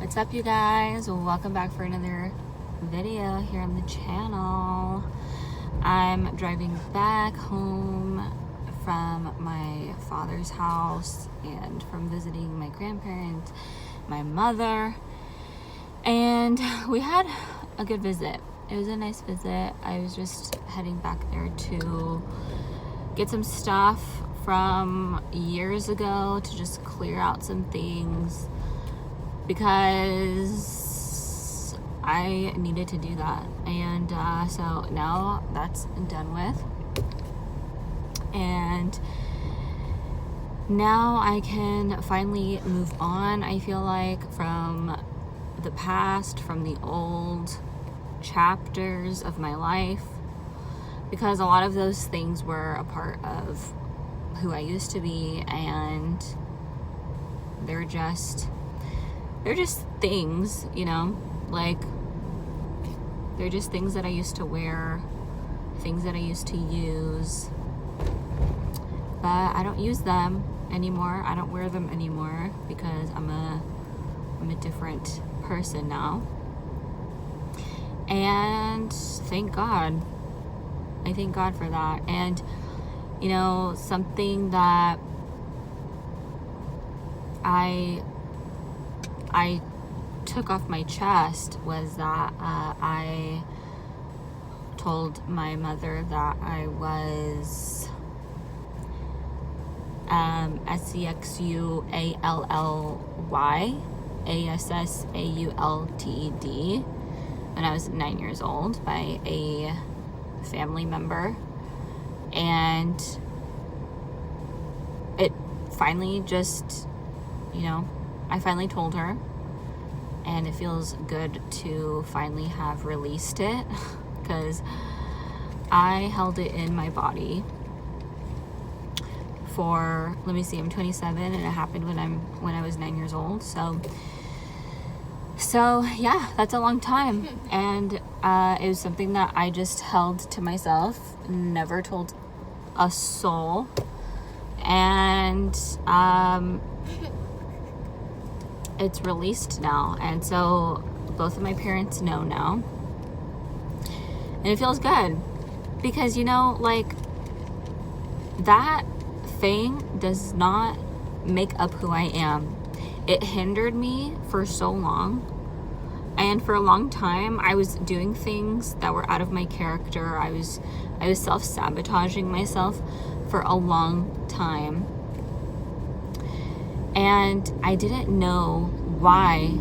What's up, you guys? Welcome back for another video here on the channel. I'm driving back home from my father's house and from visiting my grandparents, my mother, and we had a good visit. It was a nice visit. I was just heading back there to get some stuff from years ago to just clear out some things because I needed to do that. And so now that's done with. And now I can finally move on, I feel like, from the past, from the old chapters of my life, because a lot of those things were a part of who I used to be, and they're just things, you know, like they're just things that I used to wear, things that I used to use, but I don't use them anymore. I don't wear them anymore because I'm a different person now. And thank God. I thank God for that. And you know, something that I took off my chest was that I told my mother that I was SEXUALLY when I was 9 years old by a family member. And it finally just, you know, I finally told her, and it feels good to finally have released it because I held it in my body for, let me see, I'm 27 and it happened when I was 9 years old. So yeah, that's a long time. And it was something that I just held to myself, never told a soul. And it's released now. And so both of my parents know now. And it feels good because, you know, like, that thing does not make up who I am. It hindered me for so long. And for a long time, I was doing things that were out of my character. I was self-sabotaging myself for a long time. And I didn't know why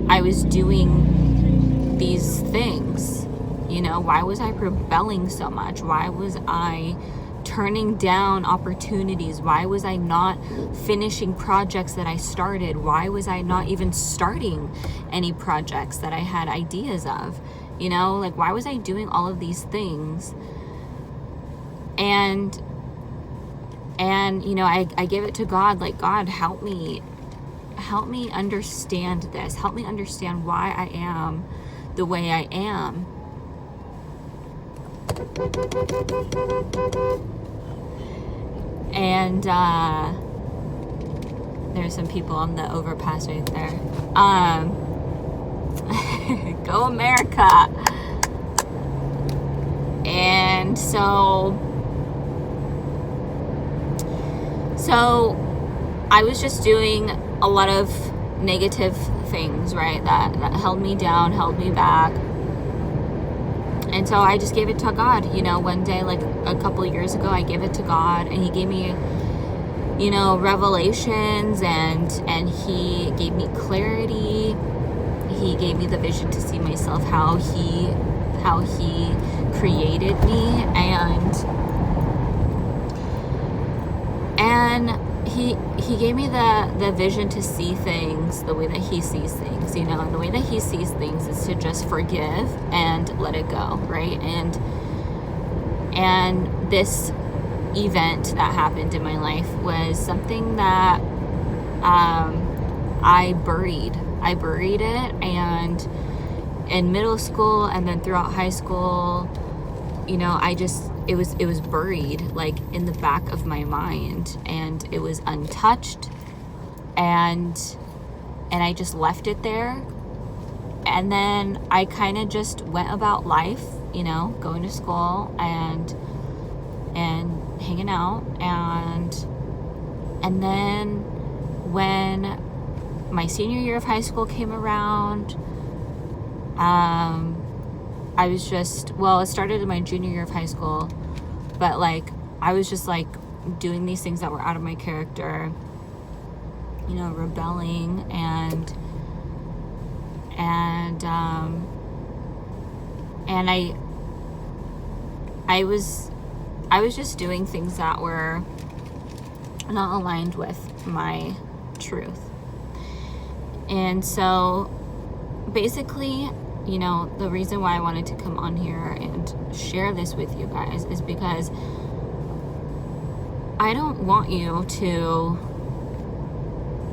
I was doing these things. You know, why was I rebelling so much? Why was I turning down opportunities? Why was I not finishing projects that I started? Why was I not even starting any projects that I had ideas of? You know, like, why was I doing all of these things? And you know, I gave it to God, like, God, help me understand this. Help me understand why I am the way I am. And there's some people on the overpass right there. Go America. And so I was just doing a lot of negative things, right, that held me down, held me back. And so I just gave it to God. You know, one day, like a couple of years ago, I gave it to God, and He gave me, you know, revelations, and He gave me clarity. He gave me the vision to see myself how He created me, and He gave me the vision to see things the way that He sees things, you know. And the way that He sees things is to just forgive and let it go, right? And this event that happened in my life was something that I buried it, and in middle school and then throughout high school, you know, it was buried, like, in the back of my mind, and it was untouched. And and I just left it there. And then I kind of just went about life, you know, going to school and hanging out. And then when my senior year of high school came around, I was just, well, it started in my junior year of high school, but like I was just like doing these things that were out of my character, you know, rebelling and I was just doing things that were not aligned with my truth. And so basically, you know, the reason why I wanted to come on here and share this with you guys is because I don't want you to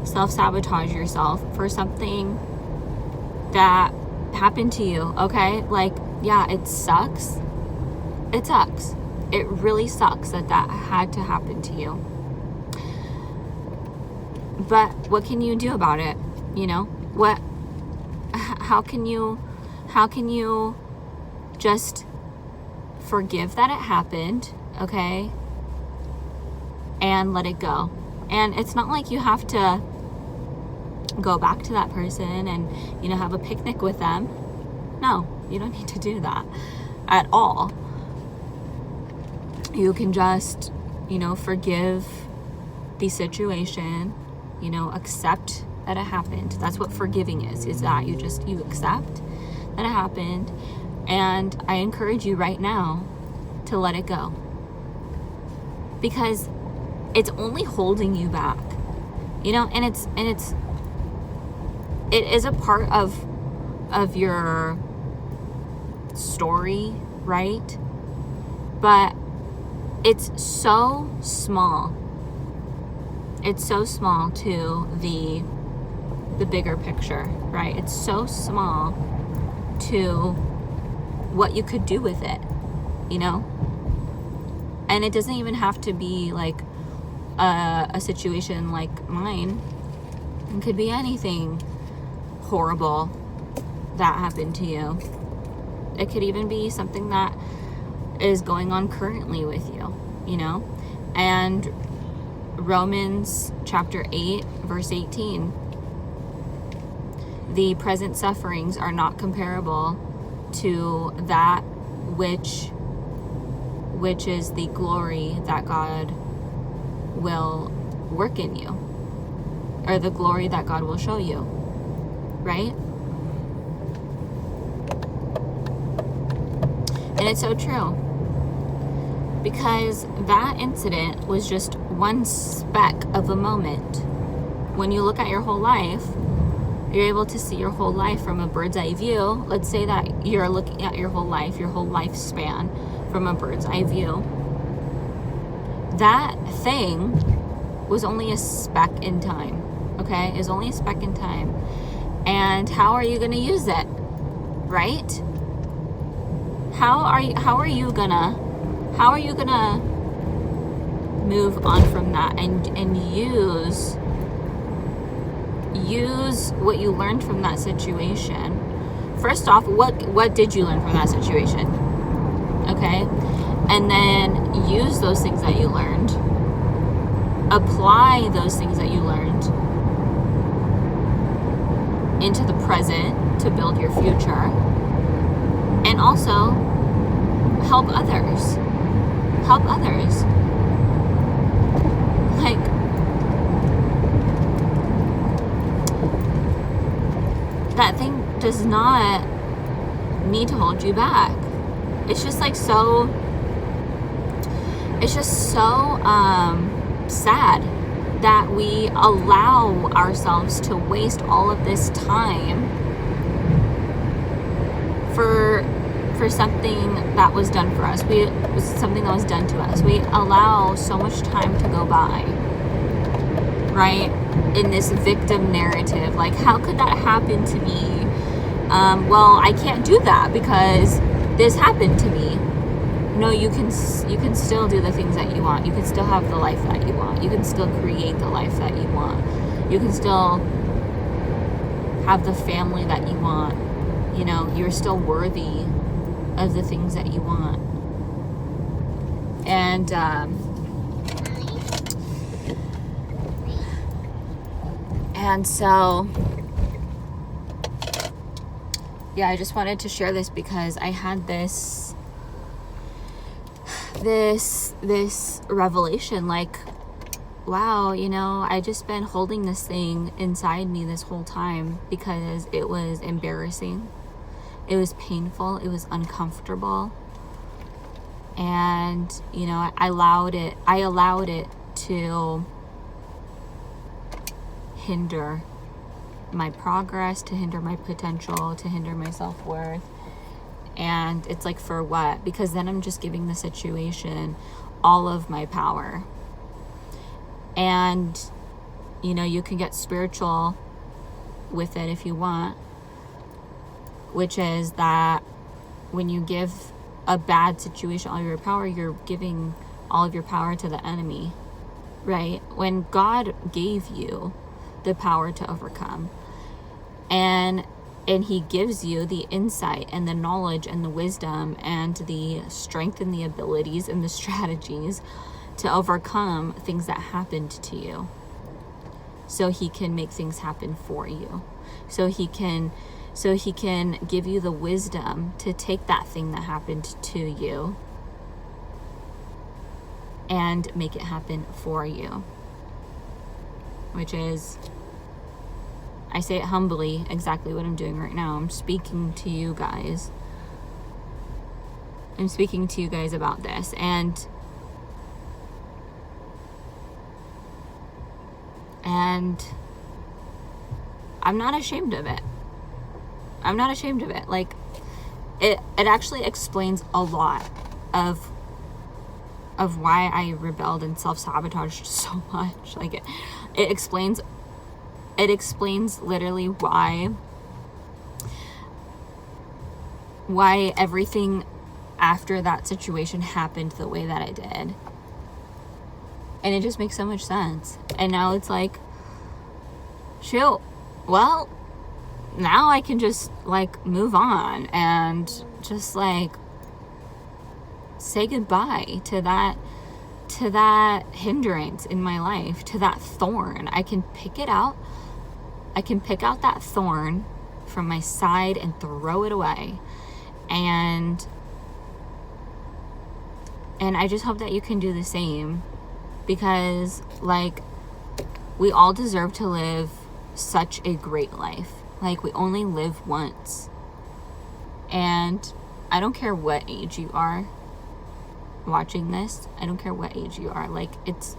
self-sabotage yourself for something that happened to you, okay? Like, yeah, it sucks. It sucks. It really sucks that had to happen to you. But what can you do about it? You know, how can you just forgive that it happened, okay? And let it go. And it's not like you have to go back to that person and, you know, have a picnic with them. No, you don't need to do that at all. You can just, you know, forgive the situation, you know, accept that it happened. That's what forgiving is that you accept that it happened. And I encourage you right now to let it go, because it's only holding you back, you know, and it is a part of your story, right? But it's so small. It's so small to the bigger picture, right? It's so small to what you could do with it, you know? And it doesn't even have to be like a situation like mine. It could be anything horrible that happened to you. It could even be something that is going on currently with you, you know? And Romans chapter 8, verse 18, the present sufferings are not comparable to that which is the glory that God will work in you, or the glory that God will show you, right? And it's so true, because that incident was just one speck of a moment. When you look at your whole life, you're able to see your whole life from a bird's eye view. Let's say that you're looking at your whole lifespan from a bird's eye view. That thing was only a speck in time, okay? It's only a speck in time. And how are you going to use it, right? How are you gonna move on from that and use what you learned from that situation? First off, what did you learn from that situation? Okay? And then use those things that you learned. Apply those things that you learned into the present to build your future. And also help others. Help others. Like, that thing does not need to hold you back. It's just like so sad that we allow ourselves to waste all of this time for something that was done for us. Something that was done to us. We allow so much time to go by, right? In this victim narrative. Like, how could that happen to me? Well, I can't do that because this happened to me. No, you can still do the things that you want. You can still have the life that you want. You can still create the life that you want. You can still have the family that you want. You know, you're still worthy of the things that you want. And so, yeah, I just wanted to share this because I had this revelation, like, wow, you know, I just been holding this thing inside me this whole time because it was embarrassing. It was painful. It was uncomfortable. And, you know, I allowed it to hinder my progress, to hinder my potential, to hinder my self-worth. And it's like, for what? Because then I'm just giving the situation all of my power. And, you know, you can get spiritual with it if you want, which is that when you give a bad situation all your power, you're giving all of your power to the enemy, right? When God gave you the power to overcome, and he gives you the insight and the knowledge and the wisdom and the strength and the abilities and the strategies to overcome things that happened to you, so he can make things happen for you, so he can give you the wisdom to take that thing that happened to you and make it happen for you. Which is, I say it humbly, exactly what I'm doing right now. I'm speaking to you guys. I'm speaking to you guys about this. And I'm not ashamed of it. I'm not ashamed of it. Like, it actually explains a lot of why I rebelled and self-sabotaged so much. Like, it explains literally why everything after that situation happened the way that it did. And it just makes so much sense. And now it's like, shoot, well, now I can just, like, move on and just, like, say goodbye to that hindrance in my life, to that thorn. I can pick it out. I can pick out that thorn from my side and throw it away. And I just hope that you can do the same, because, like, we all deserve to live such a great life. Like, we only live once. And I don't care what age you are watching this. I don't care what age you are. Like, it's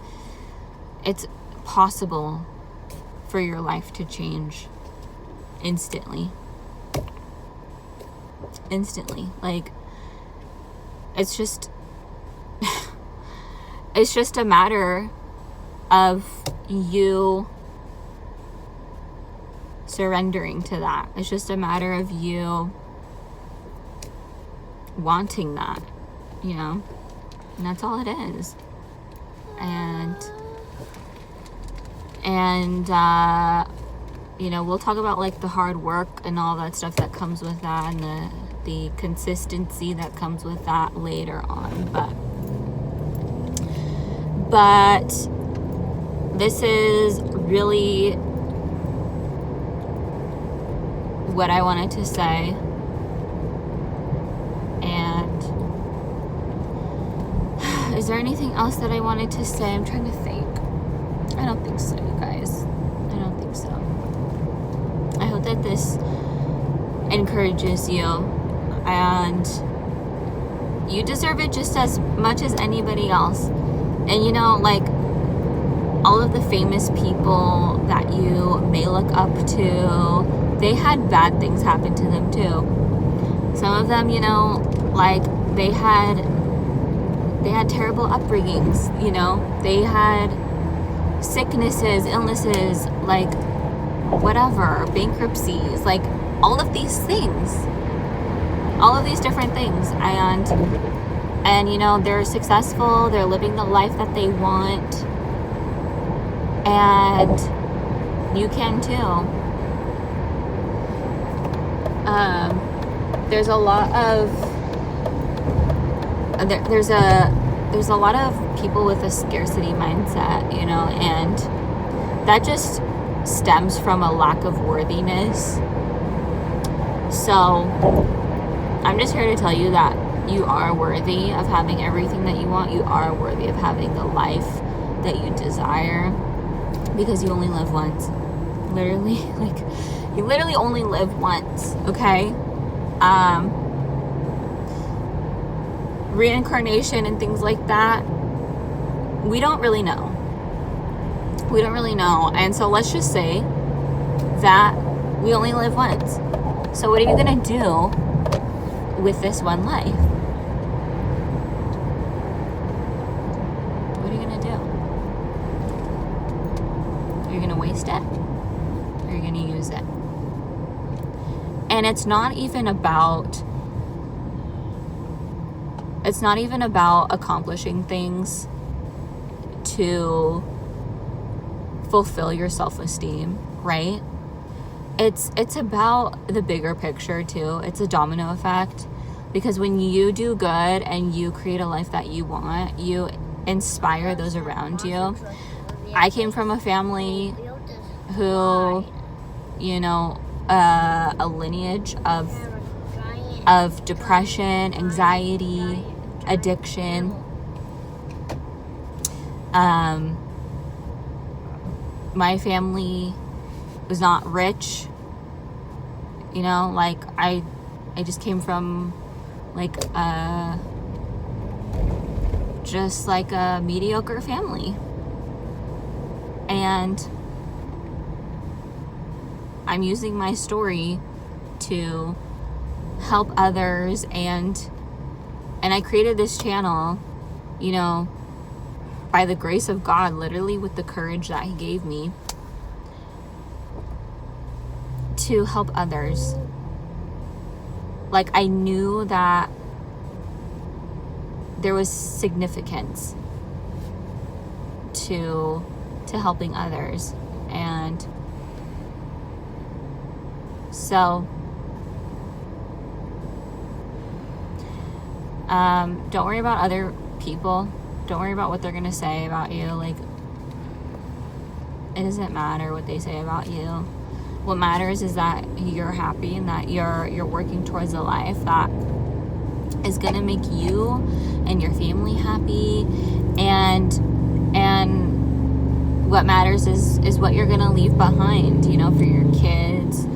possible for your life to change instantly. Like, it's just it's just a matter of you surrendering to that. It's just a matter of you wanting that, you know? And that's all it is. And you know, we'll talk about, like, the hard work and all that stuff that comes with that, and the consistency that comes with that later on. But this is really what I wanted to say. And is there anything else that I wanted to say? I'm trying to think. I don't think so, you guys. I don't think so. I hope that this encourages you, and you deserve it just as much as anybody else. And, you know, like, all of the famous people that you may look up to, they had bad things happen to them too. Some of them, you know, like, they had terrible upbringings, you know. They had sicknesses, illnesses, like, whatever, bankruptcies, like, all of these things, all of these different things. And you know, they're successful, they're living the life that they want, and you can too. there's a lot of there's a lot of people with a scarcity mindset, you know, and that just stems from a lack of worthiness. So I'm just here to tell you that you are worthy of having everything that you want. You are worthy of having the life that you desire, because you only live once. Literally, like, you literally only live once, okay? Reincarnation and things like that, we don't really know. We don't really know. And so let's just say that we only live once. So what are you going to do with this one life? What are you going to do? Are you going to waste it? Or are you going to use it? And it's not even about accomplishing things to fulfill your self-esteem, right? It's about the bigger picture too. It's a domino effect, because when you do good and you create a life that you want, you inspire those around you. I came from a family who, you know, a lineage of depression, anxiety, addiction. My family was not rich, you know, like I just came from like just like a mediocre family, and I'm using my story to help others, and I created this channel, you know, by the grace of God, literally with the courage that He gave me, to help others. Like, I knew that there was significance to helping others. And so don't worry about other people. Don't worry about what they're gonna say about you. Like, it doesn't matter what they say about you. What matters is that you're happy and that you're working towards a life that is gonna make you and your family happy, and what matters is what you're gonna leave behind, you know, for your kids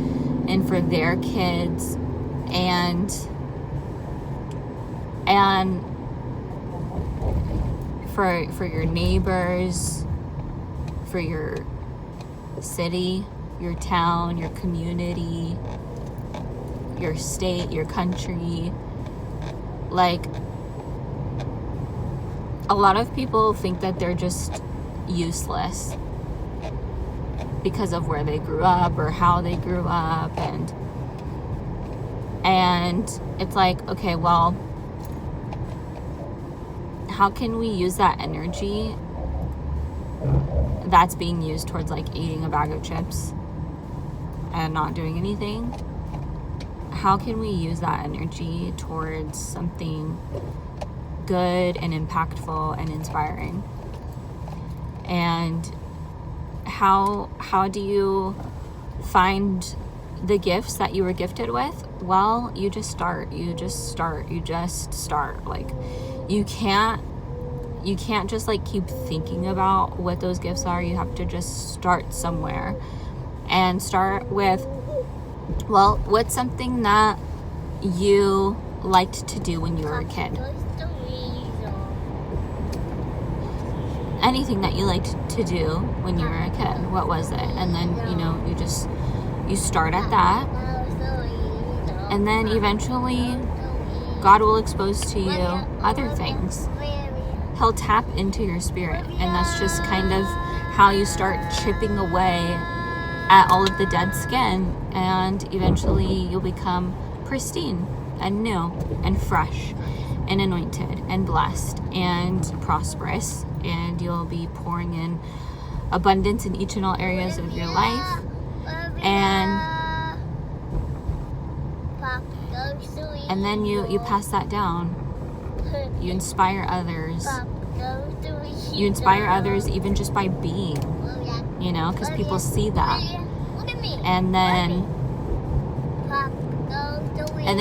and for their kids, and for your neighbors, for your city, your town, your community, your state, your country. Like, a lot of people think that they're just useless because of where they grew up or how they grew up, and it's like, okay, well, how can we use that energy that's being used towards like eating a bag of chips and not doing anything? How can we use that energy towards something good and impactful and inspiring? And how do you find the gifts that you were gifted with? Well, you just start. Like, you can't just like keep thinking about what those gifts are. You have to just start somewhere, and start with, well, what's something that you liked to do when you were a kid? Anything that you liked to do when you were a kid, what was it? And then, you know, you start at that, and then eventually God will expose to you other things. He'll tap into your spirit, and that's just kind of how you start chipping away at all of the dead skin, and eventually you'll become pristine and new and fresh and anointed and blessed and prosperous, and you'll be pouring in abundance in each and all areas of your life. And And then you pass that down. You inspire others. You inspire others even just by being, you know, because people see that. And then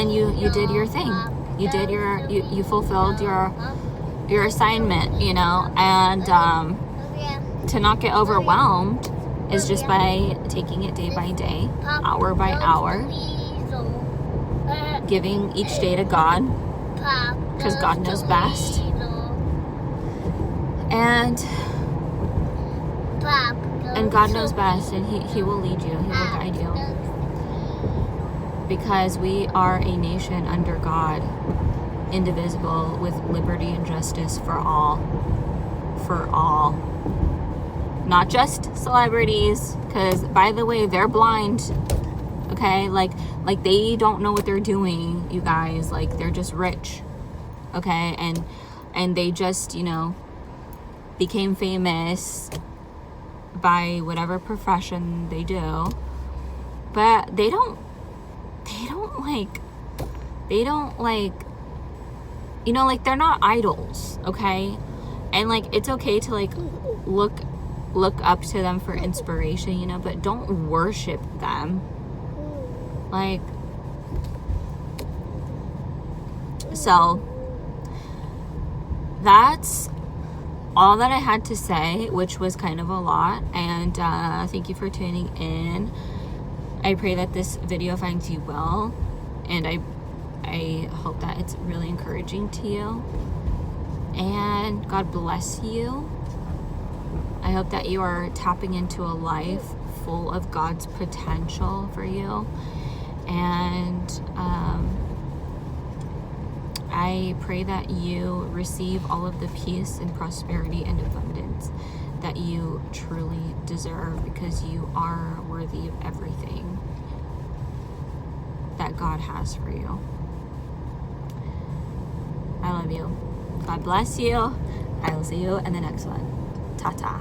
you did your thing. You fulfilled your assignment, you know, and to not get overwhelmed is just by taking it day by day, hour by hour, giving each day to God, because God knows best. And God knows best, and he will lead you, he will guide you, because we are a nation under God, indivisible, with liberty and justice for all, not just celebrities, because by the way, they're blind, okay, like they don't know what they're doing, you guys, like they're just rich, okay, and they just, you know, became famous by whatever profession they do, but they don't like, you know, like they're not idols, okay, and like it's okay to like look up to them for inspiration, you know, but don't worship them, like. So that's all that I had to say, which was kind of a lot, and thank you for tuning in. I pray that this video finds you well, and I hope that it's really encouraging to you, and God bless you. I hope that you are tapping into a life full of God's potential for you, and I pray that you receive all of the peace and prosperity and abundance that you truly deserve, because you are worthy of everything that God has for you. I love you. God bless you. I will see you in the next one. Ta-ta.